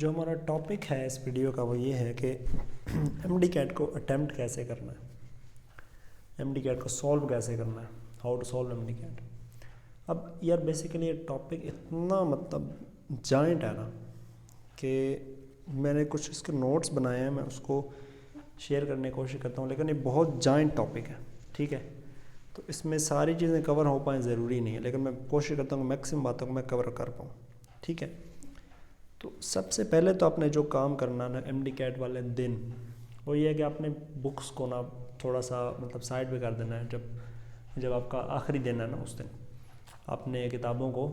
جو ہمارا ٹاپک ہے اس ویڈیو کا وہ یہ ہے کہ ایم ڈی کیٹ کو اٹیمپٹ کیسے کرنا ہے، ایم ڈی کیٹ کو سولو کیسے کرنا ہے، how to solve M D CAT. اب یار بیسیکلی یہ ٹاپک اتنا جائنٹ ہے نا کہ میں نے کچھ اس کے نوٹس بنائے ہیں، میں اس کو شیئر کرنے کی کوشش کرتا ہوں، لیکن یہ بہت جائنٹ ٹاپک ہے، ٹھیک ہے۔ تو اس میں ساری چیزیں کور ہو پائیں ضروری نہیں ہے، لیکن میں کوشش کرتا ہوں کہ میکسیمم باتوں کو میں کور کر پاؤں، ٹھیک ہے۔ تو سب سے پہلے تو آپ نے جو کام کرنا نا ایم ڈی کیٹ والے دن، وہ یہ ہے کہ آپ نے بکس کو نا تھوڑا سا سائڈ پہ کر دینا ہے۔ جب آپ کا آخری دن ہے نا اس دن آپ نے کتابوں کو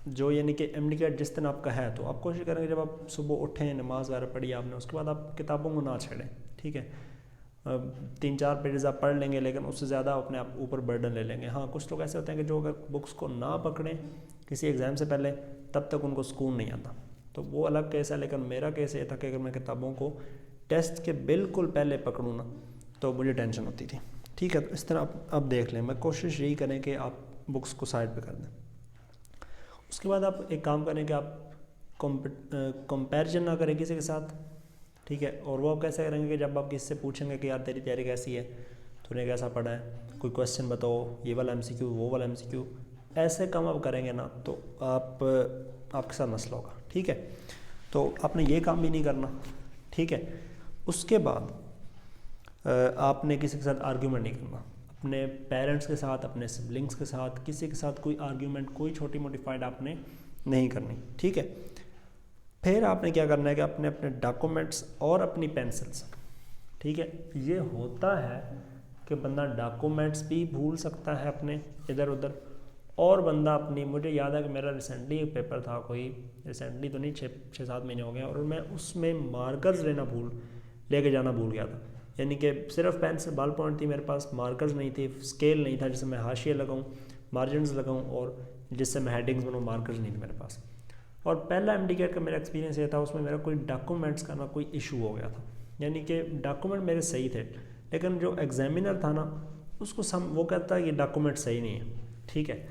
جو یعنی کہ ایم ڈی کیٹ جس دن آپ کا ہے تو آپ کوشش کریں کہ جب آپ صبح اٹھیں، نماز وغیرہ پڑھی آپ نے، اس کے بعد آپ کتابوں کو نہ چھیڑیں، ٹھیک ہے۔ 3-4 پیجز آپ پڑھ لیں گے، لیکن اس سے زیادہ اپنے آپ اوپر برڈن لے لیں گے۔ ہاں کچھ لوگ ایسے ہوتے ہیں کہ جو اگر بکس کو نہ پکڑیں کسی ایگزام سے پہلے تب تک ان کو سکون نہیں آتا، تو وہ الگ کیس ہے۔ لیکن میرا کیس یہ تھا کہ اگر میں کتابوں کو ٹیسٹ کے بالکل پہلے پکڑوں نا تو مجھے ٹینشن ہوتی تھی، ٹھیک ہے۔ تو اس طرح آپ دیکھ لیں، میں کوشش یہی کریں کہ آپ بکس کو سائڈ پہ کر دیں۔ اس کے بعد آپ ایک کام کریں کہ آپ کمپیریزن نہ کریں کسی کے ساتھ، ٹھیک ہے۔ اور وہ آپ کیسے کریں گے کہ جب آپ کسی سے پوچھیں گے کہ یار تیری تیاری کیسی ہے، تو نے کیسا پڑھا ہے، کوئی کویسچن بتاؤ، یہ والا ایم سی کیو، وہ والا ایم سی کیو، ایسے کام آپ کریں گے نا تو آپ کے ساتھ مسئلہ ہوگا، ٹھیک ہے۔ تو آپ نے یہ کام بھی نہیں کرنا، ٹھیک ہے۔ اس کے بعد آپ نے کسی کے ساتھ آرگیومنٹ نہیں کرنا، اپنے پیرنٹس کے ساتھ، اپنے سبلنگس کے ساتھ، کسی کے ساتھ کوئی آرگیومنٹ، کوئی چھوٹی موٹی فائٹ آپ نے نہیں کرنی، ٹھیک ہے۔ پھر آپ نے کیا کرنا ہے کہ اپنے ڈاکومنٹس اور اپنی پینسلس، ٹھیک ہے۔ یہ ہوتا ہے کہ بندہ ڈاکومنٹس بھی بھول سکتا ہے اپنے ادھر ادھر، اور بندہ اپنی، مجھے یاد ہے کہ میرا ریسنٹلی ایک پیپر تھا، کوئی ریسنٹلی تو نہیں 6-7 مہینے ہو گئے، اور میں اس میں مارکرز لے کے جانا بھول گیا تھا۔ یعنی کہ صرف پینسل بال پوائنٹ تھی میرے پاس، مارکرز نہیں تھی، اسکیل نہیں تھا جس سے میں حاشیے لگاؤں، مارجنز لگاؤں، اور جس سے میں ہیڈنگز بناؤں، مارکرز نہیں تھے میرے پاس۔ اور پہلا ایم ڈی کیٹ کا میرا ایکسپیرینس یہ تھا، اس میں میرا کوئی ڈاکومنٹس کا نا کوئی ایشو ہو گیا تھا، یعنی کہ ڈاکومنٹ میرے صحیح تھے، لیکن جو ایگزامینر تھا نا اس کو وہ کہتا ہے یہ ڈاکومنٹ صحیح نہیں ہے، ٹھیک ہے،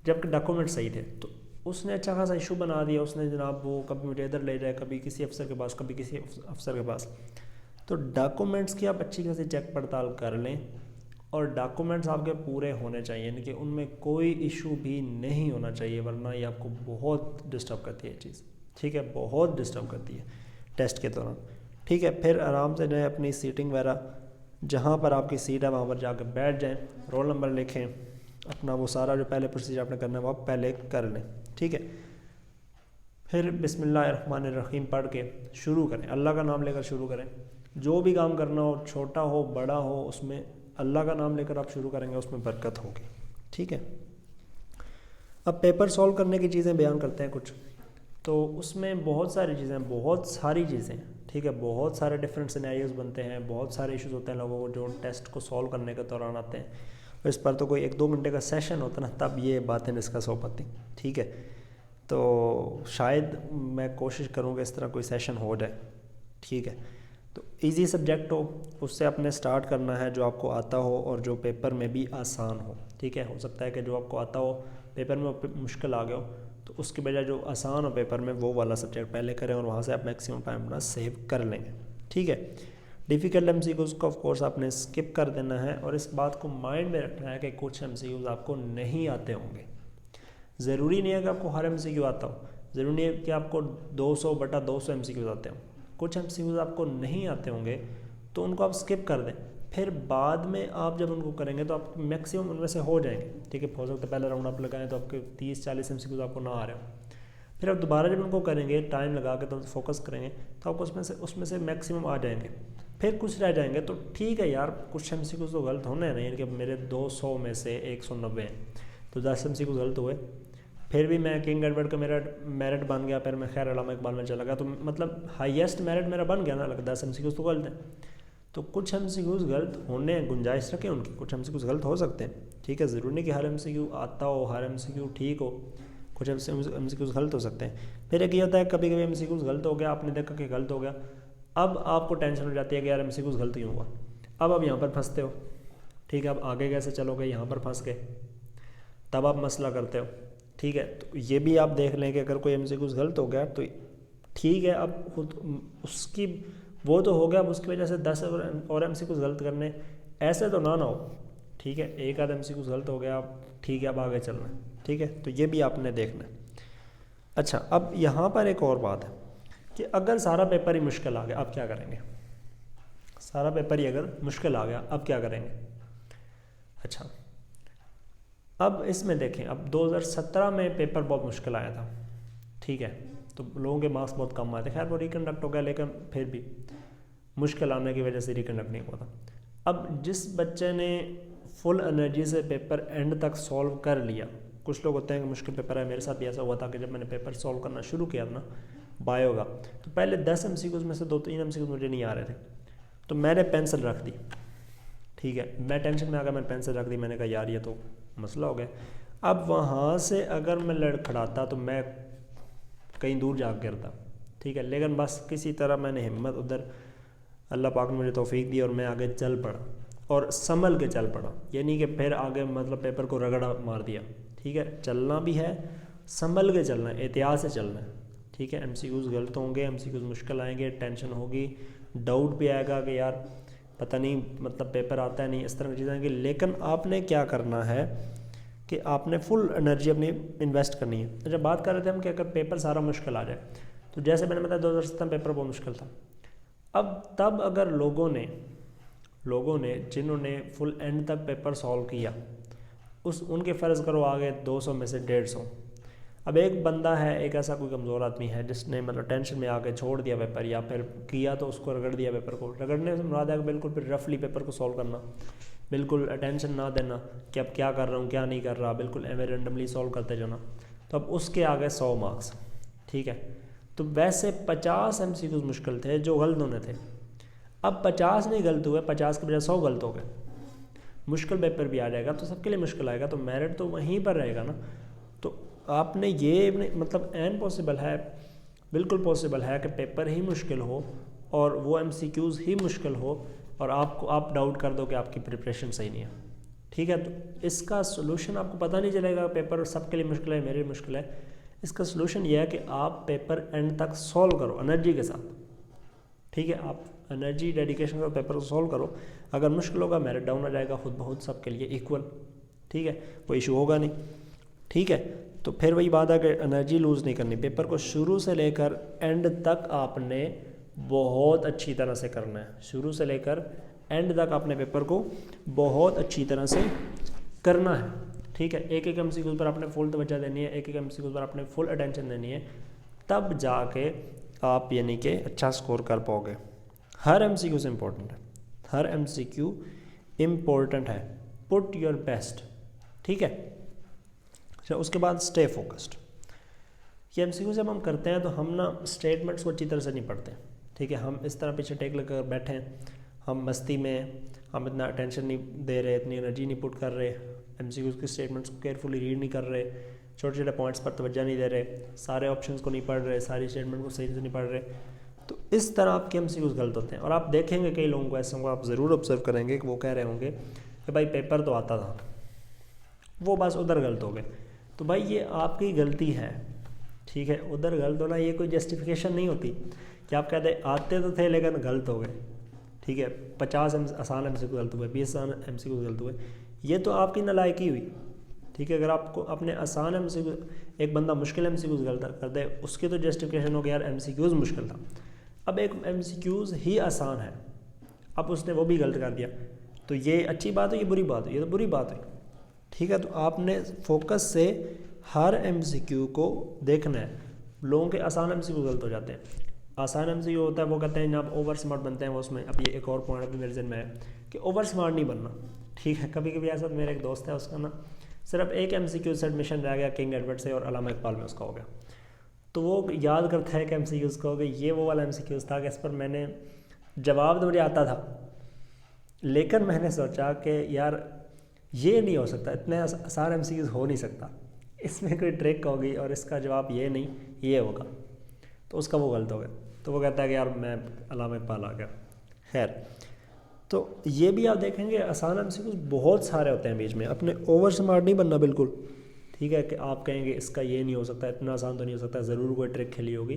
جبکہ ڈاکومنٹ صحیح تھے۔ تو اس نے اچھا خاصا ایشو بنا دیا، اس نے جناب وہ کبھی مجھے ادھر لے جائے، کبھی کسی افسر کے پاس، کبھی کسی افسر کے پاس۔ تو ڈاکومنٹس کی آپ اچھی خاصی چیک پڑتال کر لیں، اور ڈاکومنٹس آپ کے پورے ہونے چاہیے، یعنی کہ ان میں کوئی ایشو بھی نہیں ہونا چاہیے، ورنہ یہ آپ کو بہت ڈسٹرب کرتی ہے یہ چیز، ٹھیک ہے، بہت ڈسٹرب کرتی ہے ٹیسٹ کے دوران، ٹھیک ہے۔ پھر آرام سے جو ہے اپنی سیٹنگ وغیرہ جہاں پر آپ کی سیٹ ہے وہاں پر جا کے بیٹھ جائیں، رول نمبر لکھیں، اپنا وہ سارا جو پہلے پروسیجر آپ نے کرنا ہے وہ آپ پہلے کر لیں، ٹھیک ہے۔ پھر بسم اللہ الرحمن الرحیم پڑھ کے شروع کریں، اللہ کا نام لے کر شروع کریں۔ جو بھی کام کرنا ہو، چھوٹا ہو بڑا ہو، اس میں اللہ کا نام لے کر آپ شروع کریں گے، اس میں برکت ہوگی، ٹھیک ہے۔ اب پیپر سولو کرنے کی چیزیں بیان کرتے ہیں کچھ، تو اس میں بہت ساری چیزیں، ٹھیک ہے، بہت سارے ڈفرینٹ سینیریوز بنتے ہیں، بہت سارے ایشوز ہوتے ہیں لوگوں کو جو ٹیسٹ کو سولو کرنے کے دوران آتے ہیں، اس پر تو کوئی 1-2 گھنٹے کا سیشن ہوتا ہے نا، تب یہ باتیں ڈسکس ہو پاتی، ٹھیک ہے۔ تو شاید میں کوشش کروں کہ اس طرح کوئی سیشن ہو جائے، ٹھیک ہے۔ تو ایزی سبجیکٹ ہو اس سے آپ نے سٹارٹ کرنا ہے، جو آپ کو آتا ہو اور جو پیپر میں بھی آسان ہو، ٹھیک ہے۔ ہو سکتا ہے کہ جو آپ کو آتا ہو پیپر میں مشکل آ گیا ہو، تو اس کے بجائے جو آسان ہو پیپر میں وہ والا سبجیکٹ پہلے کریں، اور وہاں سے آپ میکسیمم ٹائم اپنا سیو کر لیں گے، ٹھیک ہے۔ ڈیفیکلٹ ایم سی کیوز کو آف کورس آپ نے اسکپ کر دینا ہے، اور اس بات کو مائنڈ میں رکھنا ہے کہ کچھ ایم سی کیوز آپ کو نہیں آتے ہوں گے۔ ضروری نہیں ہے کہ آپ کو ہر ایم سی کیو آتا ہو، ضروری نہیں ہے کہ آپ کو 200/200 ایم سی کیوز آتے ہوں، کچھ ایم سی کیوز آپ کو نہیں آتے ہوں گے تو ان کو آپ اسکپ کر دیں، پھر بعد میں آپ جب ان کو کریں گے تو آپ میکسیمم ان میں سے ہو جائیں گے، ٹھیک ہے۔ ہو سکتا ہے پہلے راؤنڈ آپ لگائیں تو آپ کے 30-40 ایم سی کیوز آپ کو نہ آ رہے ہوں، پھر آپ دوبارہ جب ان کو کریں گے ٹائم لگا کے تو فوکس کریں گے تو آپ کو اس میں سے میکسیمم آ جائیں گے، پھر کچھ رہ جائیں گے تو ٹھیک ہے یار، کچھ ایم سی کیوز تو غلط ہونے ہیں، یعنی کہ میرے 200 میں سے 190 ہیں تو 10 ایم سی کیوز غلط ہوئے، پھر بھی میں کنگ ایڈورڈ کا میرا میرٹ بن گیا، پھر میں خیر علامہ اقبال میں چلا گیا، تو مطلب ہائیسٹ میرٹ میرا بن گیا نا، 10 ایم سی کیوز تو غلط ہیں، تو کچھ ایم سی کیوز غلط ہونے گنجائش رکھیں ان کی، کچھ ایم سی کیوز غلط ہو سکتے ہیں، ٹھیک ہے۔ ضروری نہیں کہ ہر ایم سی کیو آتا ہو، ہر ایم سی کیو ٹھیک ہو، کچھ ایم سی کیوز غلط ہو سکتے ہیں۔ پھر ایک یہ ہوتا ہے کبھی کبھی ایم سی کیوز غلط ہو گیا، آپ نے دیکھا کہ غلط ہو گیا، اب آپ کو ٹینشن ہو جاتی ہے کہ یار ایم سی کیوز غلط کیوں ہوا، اب آپ یہاں پر پھنستے ہو، ٹھیک ہے۔ اب آگے کیسے چلو گے، یہاں پر پھنس گئے، تب آپ مسئلہ کرتے ہو، ٹھیک ہے۔ تو یہ بھی آپ دیکھ لیں کہ اگر کوئی ایم سی کیوز غلط ہو گیا تو ٹھیک ہے اب خود اس کی وہ تو ہو گیا، اب اس کی وجہ سے 10 اور ایم سی کیوز غلط کرنے، ایسے تو نہ ہو. ٹھیک ہے ایک آدھ ایم سی کیوز غلط ہو گیا، اب ٹھیک ہے اب آگے چلنا ہے. ٹھیک ہے تو یہ بھی آپ نے دیکھنا ہے. اچھا اب یہاں پر ایک اور بات ہے کہ اگر سارا پیپر ہی مشکل آ گیا اب کیا کریں گے؟ سارا پیپر ہی اگر مشکل آ گیا اب کیا کریں گے؟ اچھا اب اس میں دیکھیں، اب 2017 میں پیپر بہت مشکل آیا تھا. ٹھیک ہے تو لوگوں کے مارکس بہت کم آئے تھے. خیر وہ ریکنڈکٹ ہو گیا، لیکن پھر بھی مشکل آنے کی وجہ سے ریکنڈکٹ نہیں ہوا تھا. اب جس بچے نے فل انرجی سے پیپر اینڈ تک سولو کر لیا، کچھ لوگ ہوتے ہیں کہ مشکل پیپر ہے، میرے ساتھ بھی ایسا ہوا تھا کہ جب میں نے پیپر سولو کرنا شروع کیا تھا نا بایو کا، تو پہلے 10 ایم سی کیوز میں سے 2-3 ایم سی کیوز مجھے نہیں آ رہے تھے، تو میں نے پینسل رکھ دی. ٹھیک ہے میں ٹینشن میں آ گیا، میں نے پینسل رکھ دی، میں نے کہا یار یہ تو مسئلہ ہو گیا. اب وہاں سے اگر میں لڑکھڑاتا تو میں کہیں دور جا کے گرتا. ٹھیک ہے لیکن بس کسی طرح میں نے ہمت ادھر، اللہ پاک نے مجھے توفیق دی اور میں آگے چل پڑا اور سنبھل کے چل پڑا. یہ نہیں کہ پھر آگے مطلب پیپر کو رگڑا مار دیا. ٹھیک ہے چلنا بھی ہے، سنبھل کے چلنا ہے، احتیاط سے چلنا ہے. ٹھیک ہے ایم سی کیوز غلط ہوں گے، ایم سی کیوز مشکل آئیں گے، ٹینشن ہوگی، ڈاؤٹ بھی آئے گا کہ یار پتہ نہیں مطلب پیپر آتا ہے نہیں، اس طرح کی چیزیں آئیں گی. لیکن آپ نے کیا کرنا ہے کہ آپ نے فل انرجی اپنی انویسٹ کرنی ہے. جب بات کر رہے تھے ہم کہ اگر پیپر سارا مشکل آ جائے، تو جیسے میں نے بتایا 2017 پیپر بہت مشکل تھا. اب تب اگر لوگوں نے جنہوں نے فل اینڈ تک پیپر سولو کیا، ان کے فرض کرو آگے 200 میں سے 150. اب ایک بندہ ہے، ایک ایسا کوئی کمزور آدمی ہے جس نے مطلب ٹینشن میں آ کے چھوڑ دیا پیپر، یا پھر کیا تو اس کو رگڑ دیا پیپر کو. رگڑنے سے مراد ہے کہ بالکل پھر رفلی پیپر کو سولو کرنا، بالکل اٹینشن نہ دینا کہ اب کیا کر رہا ہوں کیا نہیں کر رہا، بالکل ایویں رینڈملی سولو کرتے جانا. تو اب اس کے آگے 100 مارکس. ٹھیک ہے تو ویسے 50 ایم سی کیوز مشکل تھے جو غلط ہونے تھے. اب 50 نہیں غلط ہوئے، 50 کے بجائے 100 غلط ہو گئے. مشکل پیپر بھی آ جائے گا تو سب کے لیے مشکل آئے گا، تو میرٹ تو وہیں پر رہے گا نا. تو آپ نے یہ مطلب این پاسبل ہے، بالکل پاسبل ہے کہ پیپر ہی مشکل ہو اور وہ ایم سی کیوز ہی مشکل ہو اور آپ ڈاؤٹ کر دو کہ آپ کی پریپریشن صحیح نہیں ہے. ٹھیک ہے تو اس کا سلوشن آپ کو پتہ نہیں چلے گا پیپر سب کے لیے مشکل ہے میرے لیے مشکل ہے. اس کا سلوشن یہ ہے کہ آپ پیپر اینڈ تک سولو کرو انرجی کے ساتھ. ٹھیک ہے آپ انرجی ڈیڈیکیشن کا پیپر کو سولو کرو. اگر مشکل ہوگا میرٹ ڈاؤن آ جائے گا خود بہت سب کے لیے ایکول. ٹھیک ہے کوئی ایشو ہوگا نہیں. ٹھیک ہے تو پھر وہی بات ہے کہ انرجی لوز نہیں کرنی، پیپر کو شروع سے لے کر اینڈ تک آپ نے بہت اچھی طرح سے کرنا ہے. شروع سے لے کر اینڈ تک آپ نے پیپر کو بہت اچھی طرح سے کرنا ہے. ٹھیک ہے ایک ایک ایم سی کیوز پر آپ نے فل توجہ دینی ہے، ایک ایک ایم سی کیوز پر آپ نے فل اٹینشن دینی ہے، تب جا کے آپ یعنی کہ اچھا سکور کر پاؤ گے. ہر ایم سی کیو سے امپورٹنٹ ہے، ہر ایم سی کیو امپورٹنٹ ہے. Put your best. ٹھیک ہے اچھا اس کے بعد اسٹے فوکسڈ. یہ ایم سی کیو جب ہم کرتے ہیں تو ہم نا اسٹیٹمنٹس کو اچھی طرح سے نہیں پڑھتے. ٹھیک ہے ہم اس طرح پیچھے ٹیک لگ کر بیٹھے ہیں، ہم مستی میں، ہم اتنا اٹینشن نہیں دے رہے، اتنی انرجی نہیں پٹ کر رہے، ایم سی کیوز کی اسٹیٹمنٹس کو کیئرفلی ریڈ نہیں کر رہے، چھوٹے چھوٹے پوائنٹس پر توجہ نہیں دے رہے، سارے آپشنس کو نہیں پڑھ رہے، ساری اسٹیٹمنٹ کو صحیح سے نہیں پڑھ رہے. تو اس طرح آپ کے ایم سی کیوز غلط ہوتے ہیں. اور آپ دیکھیں گے کئی لوگوں کو ایسے ہوں گے، آپ ضرور آبزرو کریں گے کہ وہ کہہ رہے ہوں گے کہ بھائی پیپر تو آتا تھا، وہ بس ادھر غلط ہو گئے. تو بھائی یہ آپ کی غلطی ہے. ٹھیک ہے ادھر غلط ہونا یہ کوئی جسٹیفیکیشن نہیں ہوتی کہ آپ کہتے ہیں آتے تو تھے لیکن غلط ہو گئے. ٹھیک ہے 50 آسان ایم سی کیو غلط ہوئے، 20 آسان ایم سی کیو غلط ہوئے، یہ تو آپ کی نالائکی ہوئی. ٹھیک ہے اگر آپ کو اپنے آسان ایم سی کیو، ایک بندہ مشکل ایم سی کیوز غلط کر دے اس کی تو جسٹیفیکیشن ہو کہ یار ایم سی کیوز مشکل تھا. اب ایک ایم سی کیوز ہی آسان ہے، اب اس نے وہ بھی غلط کر دیا، تو یہ اچھی بات ہے یہ بری بات ہے؟ یہ تو بری بات ہے. ٹھیک ہے تو آپ نے فوکس سے ہر ایم سی کیو کو دیکھنا ہے. لوگوں کے آسان ایم سی کیو غلط ہو جاتے ہیں. آسان ایم سی کیو ہوتا ہے وہ کہتے ہیں جب اوور سمارٹ بنتے ہیں وہ اس میں. اب یہ ایک اور پوائنٹ ابھی میرے ذہن میں ہے کہ اوور سمارٹ نہیں بننا. ٹھیک ہے کبھی کبھی ایسا میرا ایک دوست ہے اس کا نا صرف ایک ایم سی کیو سے ایڈمیشن رہ گیا کنگ ایڈورڈ سے اور علامہ اقبال میں اس کا ہو گیا. تو وہ یاد کرتا ہے کہ ایم سی کیوز کو کہ یہ وہ والا ایم سی کیوز تھا کہ اس پر میں نے جواب تو مجھے آتا تھا لیکن میں نے سوچا کہ یار یہ نہیں ہو سکتا، اتنے آسان ایم سی کیوز ہو نہیں سکتا، اس میں کوئی ٹرک ہوگی اور اس کا جواب یہ نہیں یہ ہوگا، تو اس کا وہ غلط ہو گیا. تو وہ کہتا ہے کہ یار میں علامہ اقبال آ گیا. خیر تو یہ بھی آپ دیکھیں گے آسان ایم سی کیوز بہت سارے ہوتے ہیں بیچ میں. اپنے اوور سمارٹ نہیں بننا بالکل. ٹھیک ہے کہ آپ کہیں گے اس کا یہ نہیں ہو سکتا، اتنا آسان تو نہیں ہو سکتا، ضرور کوئی ٹرک کھیلی ہوگی.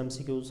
MCQs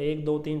1, 2, 3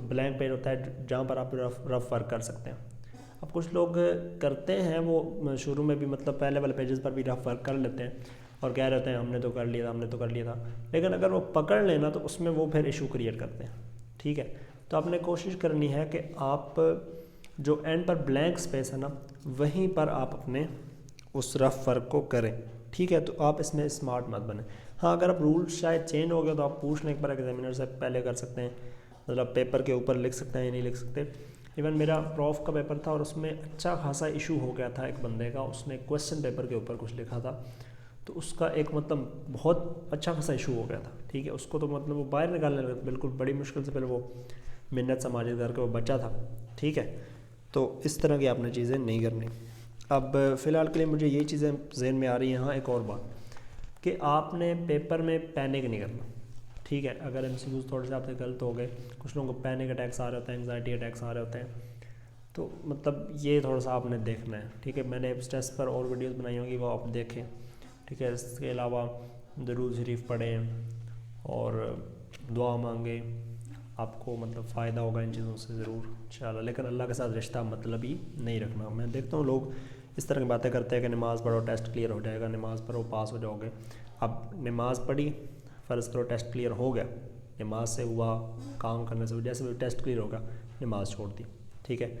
بلینک پیج ہوتا ہے جہاں پر آپ رف ورک کر سکتے ہیں. اب کچھ لوگ کرتے ہیں وہ شروع میں بھی مطلب پہلے والے پیجز پر بھی رف ورک کر لیتے ہیں اور کہہ رہے ہیں ہم نے تو کر لیا تھا ہم نے تو کر لیا تھا, لیکن اگر وہ پکڑ لینا تو اس میں وہ پھر ایشو کریٹ کرتے ہیں. ٹھیک ہے, تو آپ نے کوشش کرنی ہے کہ آپ جو اینڈ پر بلینک سپیس ہے نا وہیں پر آپ اپنے اس رف ورک کو کریں. ٹھیک ہے, تو آپ اس میں اسمارٹ مت بنیں. ہاں اگر آپ رول شاید چینج ہو گیا تو آپ پوچھ لیں ایک بار ایگزامینر سے پہلے کر سکتے ہیں, مطلب پیپر کے اوپر لکھ سکتے ہیں یا نہیں لکھ سکتے. ایون میرا پروف کا پیپر تھا اور اس میں اچھا خاصا ایشو ہو گیا تھا ایک بندے کا, اس نے کویسچن پیپر کے اوپر کچھ لکھا تھا تو اس کا ایک مطلب بہت اچھا خاصا ایشو ہو گیا تھا. ٹھیک ہے, اس کو تو مطلب وہ باہر نکالنے لگا, بالکل بڑی مشکل سے پہلے وہ منت سماجت کر کے وہ بچا تھا. ٹھیک ہے, تو اس طرح کی آپ نے چیزیں نہیں کرنی. اب فی الحال کے لیے مجھے یہ چیزیں ذہن میں آ رہی ہیں. ہاں ایک اور بات کہ آپ نے پیپر میں پینک نہیں کرنا. ٹھیک ہے, اگر ایم سی کیوز تھوڑے سے آپ سے غلط ہو گئے, کچھ لوگوں کو پینک اٹیکس آ رہے ہوتے ہیں, انگزائٹی اٹیکس آ رہے ہوتے ہیں, تو مطلب یہ تھوڑا سا آپ نے دیکھنا ہے. ٹھیک ہے, میں نے اسٹریس پر اور ویڈیوز بنائی ہوں گی, وہ آپ دیکھیں. ٹھیک ہے, اس کے علاوہ درود شریف پڑھیں اور دعا مانگیں, آپ کو مطلب فائدہ ہوگا ان چیزوں سے ضرور انشاءاللہ. لیکن اللہ کے ساتھ رشتہ مطلب ہی نہیں رکھنا. میں دیکھتا ہوں لوگ اس طرح کی باتیں کرتے ہیں کہ نماز پڑھو ٹیسٹ کلیئر ہو جائے گا, نماز پڑھو پاس ہو جاؤ گے. اب نماز پڑھی, فرض کرو ٹیسٹ کلیئر ہو گیا, نماز سے ہوا, کام کرنے سے ہوا, جیسے بھی ٹیسٹ کلیئر ہوگا نماز چھوڑ دی. ٹھیک ہے,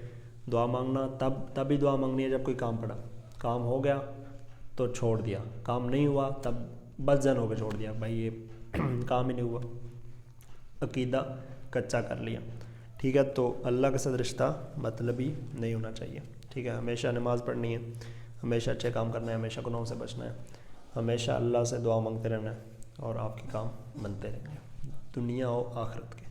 دعا مانگنا تب ہی دعا مانگنی ہے جب کوئی کام پڑا, کام ہو گیا تو چھوڑ دیا, کام نہیں ہوا تب بدظن ہو کے چھوڑ دیا, بھائی یہ کام ہی نہیں ہوا, عقیدہ کچا کر لیا. ٹھیک ہے, تو اللہ کے ساتھ رشتہ مطلب ہی نہیں ہونا چاہیے. ٹھیک ہے, ہمیشہ نماز پڑھنی ہے, ہمیشہ اچھے کام کرنا ہے, ہمیشہ گناہوں سے بچنا ہے, ہمیشہ اللہ سے دعا مانگتے رہنا ہے اور آپ کے کام بنتے رہیں گے دنیا و آخرت کے.